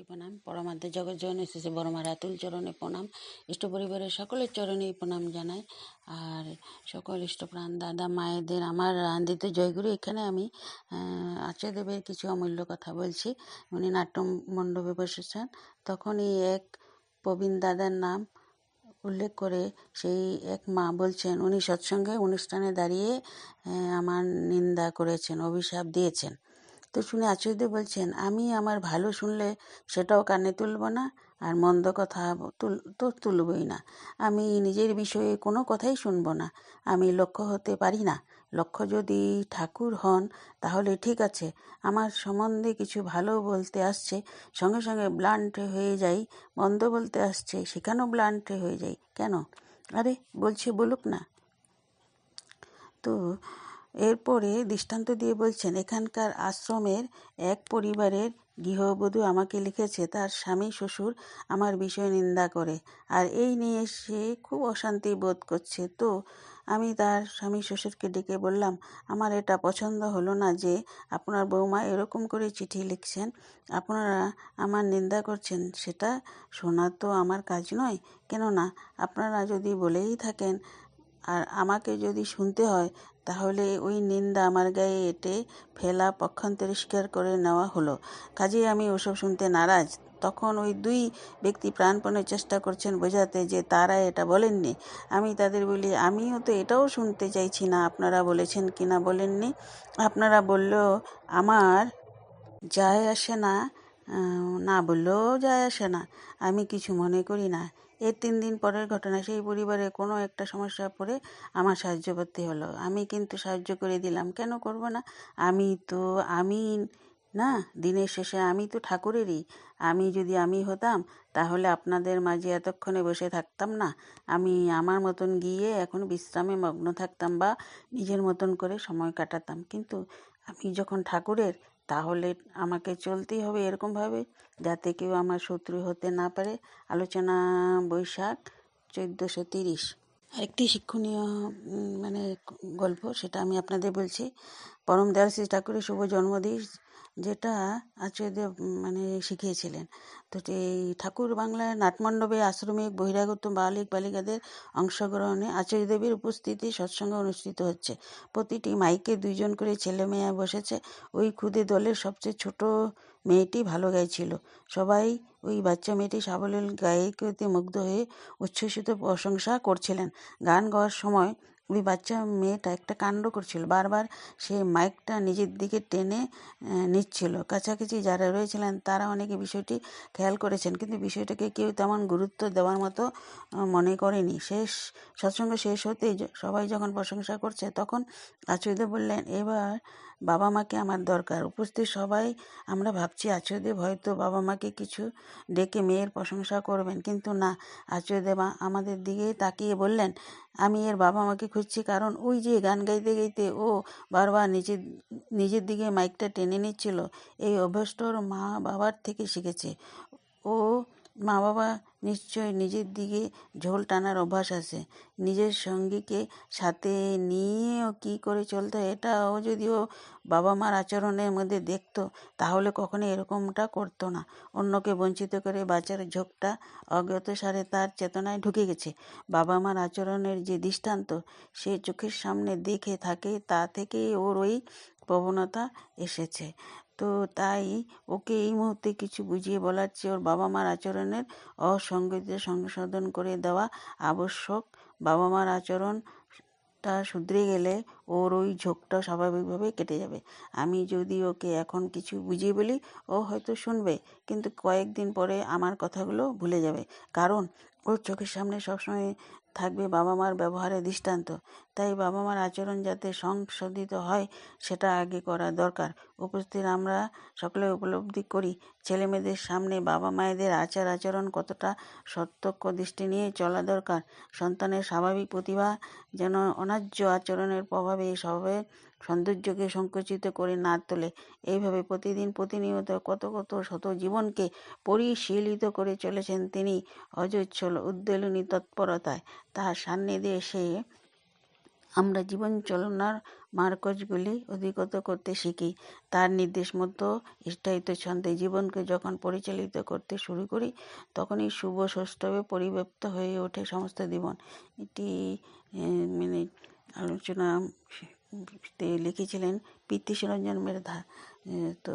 কোটি প্রণাম। পরমার্থ জগৎ জগনে শেষে বড়মা রাতুল চরণে প্রণাম। ইষ্ট পরিবারের সকলের চরণেই প্রণাম জানাই। আর সকল ইষ্টপ্রাণ দাদা মায়েদের আমার আনন্দিত জয়গুরু। এখানে আমি আচার্যদেবের কিছু অমূল্য কথা বলছি। উনি নাট্য মণ্ডপে বসেছেন, তখনই এক প্রবীণ দাদার নাম উল্লেখ করে সেই এক মা বলছেন, উনি সৎসঙ্গে অনুষ্ঠানে দাঁড়িয়ে আমার নিন্দা করেছেন, অভিশাপ দিয়েছেন। তো শুনে আচার্যদেব বলছেন, আমি আমার ভালো শুনলে সেটাও কানে তুলব না, আর মন্দ কথা তো তুলবই না। আমি নিজের বিষয়ে কোনো কথাই শুনব না। আমি লক্ষ্য হতে পারি না। লক্ষ্য যদি ঠাকুর হন তাহলে ঠিক আছে। আমার সম্বন্ধে কিছু ভালো বলতে আসছে, সঙ্গে সঙ্গে ব্লান্ট হয়ে যাই। মন্দ বলতে আসছে, সেখানেও ব্লান্ট হয়ে যাই। কেন? আরে বলছে বলুক না। তো এরপরে দৃষ্টান্ত দিয়ে বলছেন, এখানকার আশ্রমের এক পরিবারের গৃহবধূ আমাকে লিখেছে, তার স্বামী শ্বশুর আমার বিষয়ে নিন্দা করে, আর এই নিয়ে সে খুব অশান্তি বোধ করছে। তো আমি তার স্বামী শ্বশুরকে ডেকে বললাম, আমার এটা পছন্দ হলো না যে আপনার বৌমা এরকম করে চিঠি লিখছেন, আপনারা আমার নিন্দা করছেন। সেটা শোনা তো আমার কাজ নয়। কেননা আপনারা যদি বলেই থাকেন আর আমাকে যদি শুনতে হয়, তাহলে ওই নিন্দা আমার গায়ে এঁটে ফেলা পক্ষান্তরে স্বীকার করে নেওয়া হলো। কাজেই আমি ওসব শুনতে নারাজ। তখন ওই দুই ব্যক্তি প্রাণপণে চেষ্টা করছেন বোঝাতে যে তারা এটা বলেননি। আমি তাদের বলি, আমিও তো এটাও শুনতে চাইছি না আপনারা বলেছেন কি না বলেননি। আপনারা বললেও আমার যায় আসে না, না বললেও যায় আসে না। আমি কিছু মনে করি না। এর 3 দিন পরের ঘটনা, সেই পরিবারে কোনো একটা সমস্যা পড়ে আমার সাহায্য করতে হলো। আমি কিন্তু সাহায্য করে দিলাম। কেন করব না? আমি না, দিনের শেষে আমি তো ঠাকুরেরই। আমি যদি আমি হতাম তাহলে আপনাদের মাঝে এতক্ষণে বসে থাকতাম না। আমি আমার মতন গিয়ে এখন বিশ্রামে মগ্ন থাকতাম বা নিজের মতন করে সময় কাটাতাম। কিন্তু আমি যখন ঠাকুরের, তাহলে আমাকে চলতেই হবে এরকমভাবে, যাতে কেউ আমার শত্রু হতে না পারে। আলোচনা বৈশাখ 1430। আরেকটি শিক্ষণীয় গল্প, সেটা আমি আপনাদের বলছি। পরম দয়াল শ্রী ঠাকুরের শুভ জন্মদিন, যেটা আচার্যদেব শিখিয়েছিলেন। তো এই ঠাকুর বাংলার নাটমণ্ডপে আশ্রমিক বহিরাগত বালিক বালিকাদের অংশগ্রহণে আচার্যদেবের উপস্থিতি সৎসঙ্গ অনুষ্ঠিত হচ্ছে। প্রতিটি মাইকে 2 জন করে ছেলে মেয়ে বসেছে। ওই ক্ষুদে দলের সবচেয়ে ছোট মেয়েটি ভালো গাইছিল। সবাই ওই বাচ্চা মেয়েটি সাবলীল গায়িকাতে মুগ্ধ হয়ে উচ্ছ্বসিত প্রশংসা করছিলেন। গান গাওয়ার সময় ওই বাচ্চা মেয়েটা একটা কাণ্ড করছিল। বারবার সে মাইকটা নিজের দিকে টেনে নিচ্ছিল। কাছাকাছি যারা রয়েছিলেন তারা অনেকে বিষয়টি খেয়াল করেছেন, কিন্তু বিষয়টাকে কেউ তেমন গুরুত্ব দেওয়ার মতো মনে করেনি। সৎসঙ্গ শেষ হতেই সবাই যখন প্রশংসা করছে, তখন আচার্যদেব বললেন, এবার বাবা মাকে আমার দরকার। উপস্থিত সবাই আমরা ভাবছি আচার্যদেব হয়তো বাবা মাকে কিছু ডেকে মেয়ের প্রশংসা করবেন, কিন্তু না। আচার্যদেব আমাদের দিকে তাকিয়ে বললেন, আমি এর বাবা মাকে খুঁজছি, কারণ ওই যে গান গাইতে গাইতে ও বারবার নিজের দিকে মাইকটা টেনে নিচ্ছিল। এই অভ্যাসটা ওর মা বাবার থেকে শিখেছে। ও মা বাবা নিশ্চয় নিজের দিকে ঝোল টানার অভ্যাস আছে। নিজের সঙ্গীকে সাথে নিয়েও কী করে চলতে হয়, এটা ও যদি ও বাবা মার আচরণের মধ্যে দেখতো, তাহলে কখনো এরকমটা করতো না। অন্যকে বঞ্চিত করে বাঁচার ঝোঁকটা অজ্ঞাতসারে তার চেতনায় ঢুকে গেছে। বাবা মার আচরণের যে দৃষ্টান্ত সে চোখের সামনে দেখে থাকে, তা থেকেই ওর ওই প্রবণতা এসেছে। তো তাই ওকে এই মুহূর্তে কিছু বুঝিয়ে বলার চেয়ে ওর বাবা মার আচরণের অসঙ্গতি সংশোধন করে দেওয়া আবশ্যক। বাবা মার আচরণটা শুধরে গেলে ওর ওই ঝোঁকটা স্বাভাবিকভাবে কেটে যাবে। আমি যদি ওকে এখন কিছু বুঝিয়ে বলি, ও হয়তো শুনবে, কিন্তু কয়েকদিন পরে আমার কথাগুলো ভুলে যাবে, কারণ ওর চোখের সামনে সবসময় থাকবে বাবা মার ব্যবহারের দৃষ্টান্ত। তাই বাবা মার আচরণ যাতে সংশোধিত হয়, সেটা আগে করা দরকার। উপস্থিত আমরা সকলে উপলব্ধি করি, ছেলেমেয়েদের সামনে বাবা মায়েদের আচার আচরণ কতটা সতর্ক দৃষ্টি নিয়ে চলা দরকার। সন্তানের স্বাভাবিক প্রতিভা যেন অন্যায্য আচরণের প্রভাবে স্বভাবের সৌন্দর্যকে সংকুচিত করে না তোলে। এইভাবে প্রতিনিয়ত কত শত জীবনকে পরিশীলিত করে চলেছেন তিনি অজস্র উদ্বেলনী তৎপরতায়। তার সান্নিধ্যে সে আমরা জীবন চালনার মার্গজগুলি অধিগত করতে শিখি। তার নির্দেশ মতো স্থায়িত ছন্দে জীবনকে যখন পরিচালিত করতে শুরু করি, তখনই শুভ সৌষ্ঠবে পরিব্যাপ্ত হয়ে ওঠে সমস্ত জীবন। এটি মানে আলোচনাতে লিখেছিলেন পিতৃ সুরঞ্জন মেধা। তো